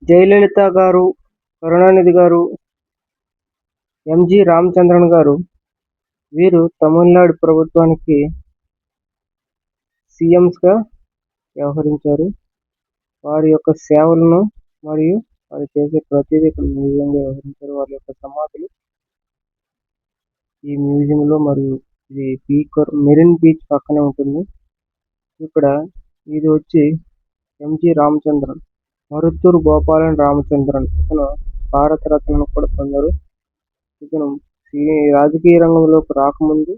జయలలిత గారు, కరుణానిధి గారు, ఎంజి రామచంద్రన్ గారు వీరు తమిళనాడు ప్రభుత్వానికి సీఎంస్గా వ్యవహరించారు. వారి యొక్క సేవలను మరియు వారు చేసే ప్రతిదీ ఇక్కడ మ్యూజియంగా వ్యవహరించారు. వారి యొక్క సమాధులు ఈ మ్యూజియంలో మరియు ఇది మెరిన్ బీచ్ పక్కనే ఉంటుంది. ఇక్కడ ఇది వచ్చి ఎంజి రామచంద్రన్, మరుత్తూరు గోపాలన్ రామచంద్రన్. ఇతను భారతరత్నను కూడా పొందారు. ఇతను రాజకీయ రంగంలోకి రాకముందు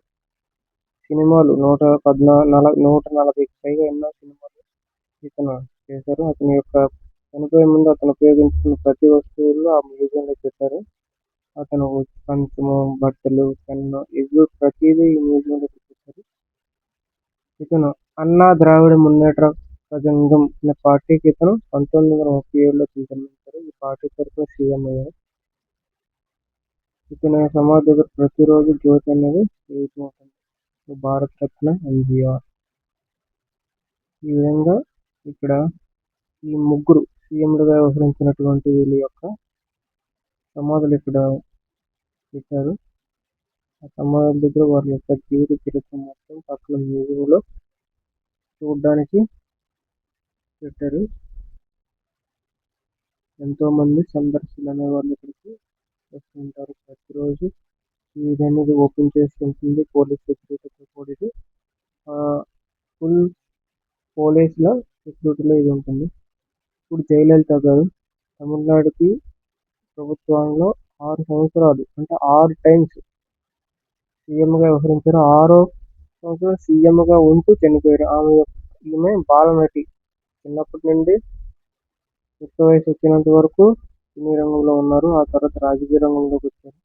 సినిమాలు 140కి పైగా ఎన్నో సినిమాలు ఇతను చేశారు. అతని యొక్క చనిపోయే ముందు అతను ఉపయోగించుకున్న ప్రతి వస్తువులు ఆ మ్యూజియంలో పెట్టారు. అతను కంచము, బట్టలు, పెన్ను ఇవి ప్రతిదీ ఈ మ్యూజియంలో పెట్టారు. ఇతను అన్నా ద్రావిడ మున్నేట్ర కజగం అనే పార్టీకి ఇతను 1937లో జన్మించారు. ఈ పార్టీ తరఫున సీఎం అయ్యారు. ఇతని సమాధి దగ్గర ప్రతిరోజు జ్యోతి అనేది వెలుగుతూ ఉంటుంది. భారతరత్న ఎన్టీఆర్. ఈ విధంగా ఇక్కడ ఈ ముగ్గురు సీఎంలుగా వ్యవహరించినటువంటి వీళ్ళ యొక్క సమాధులు ఇక్కడ పెట్టారు. ఆ సమాధుల దగ్గర వారి యొక్క జీవిత చరిత్ర మొత్తం పక్కన మ్యూజియంలో చూడడానికి పెట్టారు. ఎంతో మంది సందర్శకులు అనే వాళ్ళు ఇక్కడికి వస్తుంటారు ప్రతిరోజు. ఇది అనేది ఓపెన్ చేస్తుంటుంది పోలీస్ సెక్యూరిటీతో కూడి. ఫుల్ పోలీసుల సెక్యూరిటీలో ఇది ఉంటుంది. ఇప్పుడు జయలలిత గారు తమిళనాడుకి ప్రభుత్వంలో 6 సంవత్సరాలు అంటే 6 టైమ్స్ సీఎంగా వ్యవహరించారు. 6వ సంవత్సరం సీఎంగా ఉంటూ చనిపోయారు. ఈమె బాలనటి. చిన్నప్పటి నుండి యుక్త వయసు వచ్చినంత వరకు సినీ రంగంలో ఉన్నారు. ఆ తర్వాత రాజకీయ రంగంలోకి వచ్చారు.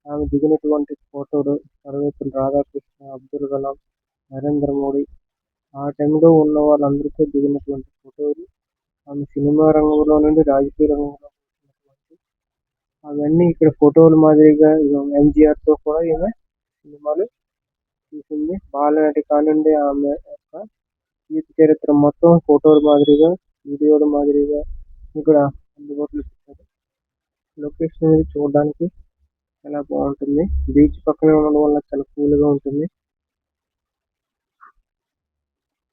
ఆమె దిగినటువంటి ఫోటోలు సర్వేపల్లి రాధాకృష్ణ, అబ్దుల్ కలాం, నరేంద్ర మోడీ ఆ టైంలో ఉన్న వాళ్ళందరితో దిగినటువంటి ఫోటోలు. ఆమె సినిమా రంగంలో నుండి రాజకీయ రంగంలో వచ్చినటువంటి అవన్నీ ఇక్కడ ఫోటోల మాదిరిగా ఎన్టీఆర్తో కూడా ఈమె సినిమాలు తీసింది. బాలనటి కానుండి ఆమె యొక్క జీవిత చరిత్ర మొత్తం ఫోటోల మాదిరిగా, వీడియోల మాదిరిగా ఇక్కడ అందుబాటులో పెట్టారు. లొకేషన్ అనేది చూడడానికి చాలా బాగుంటుంది. బీచ్ పక్కనే ఉండడం వల్ల చాలా కూల్గా ఉంటుంది.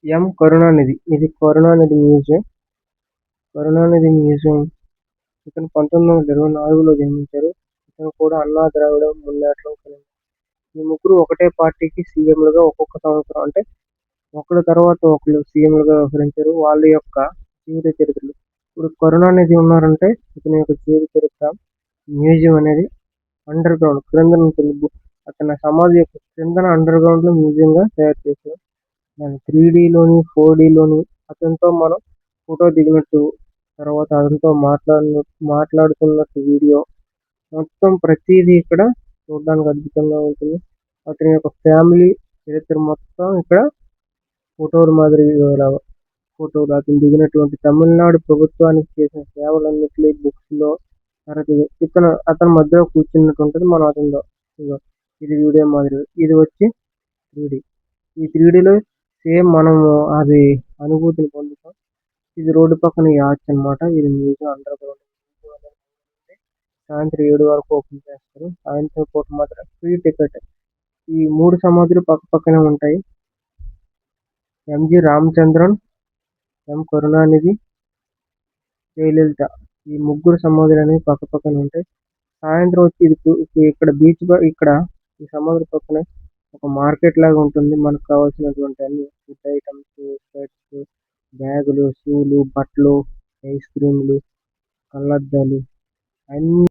ఎం కరుణానిధి. ఇది కరుణానిధి మ్యూజియం. కరుణానిధి మ్యూజియం ఇతను 1924లో జన్మించారు. ఇతను కూడా అన్నా ద్రావిడ మున్నేట్ర కజగం. ఈ ముగ్గురు ఒకటే పార్టీకి సీఎంలుగా ఒక్కొక్క సంవత్సరం అంటే ఒకళ్ళ తర్వాత ఒకళ్ళు సీఎంలుగా వ్యవహరించారు. వాళ్ళ యొక్క జీవిత చరిత్రలు ఇప్పుడు కరుణానిధి ఉన్నారంటే ఇతని యొక్క జీవిత చరిత్ర మ్యూజియం అనేది అండర్ గ్రౌండ్ క్రింద ఉంటుంది. అతని సమాధి యొక్క క్రిందన అండర్ గ్రౌండ్ లో మ్యూజియంగా తయారు చేశారు. దాని 3Dలోని 4Dలోని అతనితో మనం ఫోటో దిగినట్టు, తర్వాత అతనితో మాట్లాడుతున్నట్టు వీడియో మొత్తం ప్రతిదీ ఇక్కడ చూడడానికి అద్భుతంగా ఉంటుంది. అతని యొక్క ఫ్యామిలీ చరిత్ర మొత్తం ఇక్కడ ఫోటోల మాదిరిగా ఫోటోలు అతను దిగినటువంటి తమిళనాడు ప్రభుత్వానికి చేసిన సేవలన్నింటినీ బుక్స్లో అతని మధ్యలో కూర్చున్నట్టు ఉంటుంది. మనం అతనిలో ఇది వీడియో మాదిరి. ఇది వచ్చి 3D. ఈ 3Dలో సేమ్ మనము అది అనుభూతిని పొందుతాం. ఇది రోడ్డు పక్కన యాచ్ అనమాట. ఇది మ్యూజియం అండర్ గ్రౌండ్. సాయంత్రం 7 వరకు ఓపెన్ చేస్తారు. సాయంత్రం పూట మాత్రం ఫ్రీ టికెట్. ఈ 3 సమాధులు పక్క పక్కనే ఉంటాయి. ఎంజి రామచంద్రన్, ఎం కరుణానిధి, జయలలిత ఈ ముగ్గురు సమాధులు అనేవి పక్క పక్కన ఉంటాయి. సాయంత్రం వచ్చి ఇక్కడ బీచ్ ఇక్కడ ఈ సమాధుల పక్కన ఒక మార్కెట్ లాగా ఉంటుంది. మనకు కావాల్సినటువంటి అన్ని ఫుడ్ ఐటమ్స్, షర్ట్స్, బ్యాగులు, షూలు, బట్టలు, ఐస్ క్రీమ్లు, కళ్ళద్దాలు అన్ని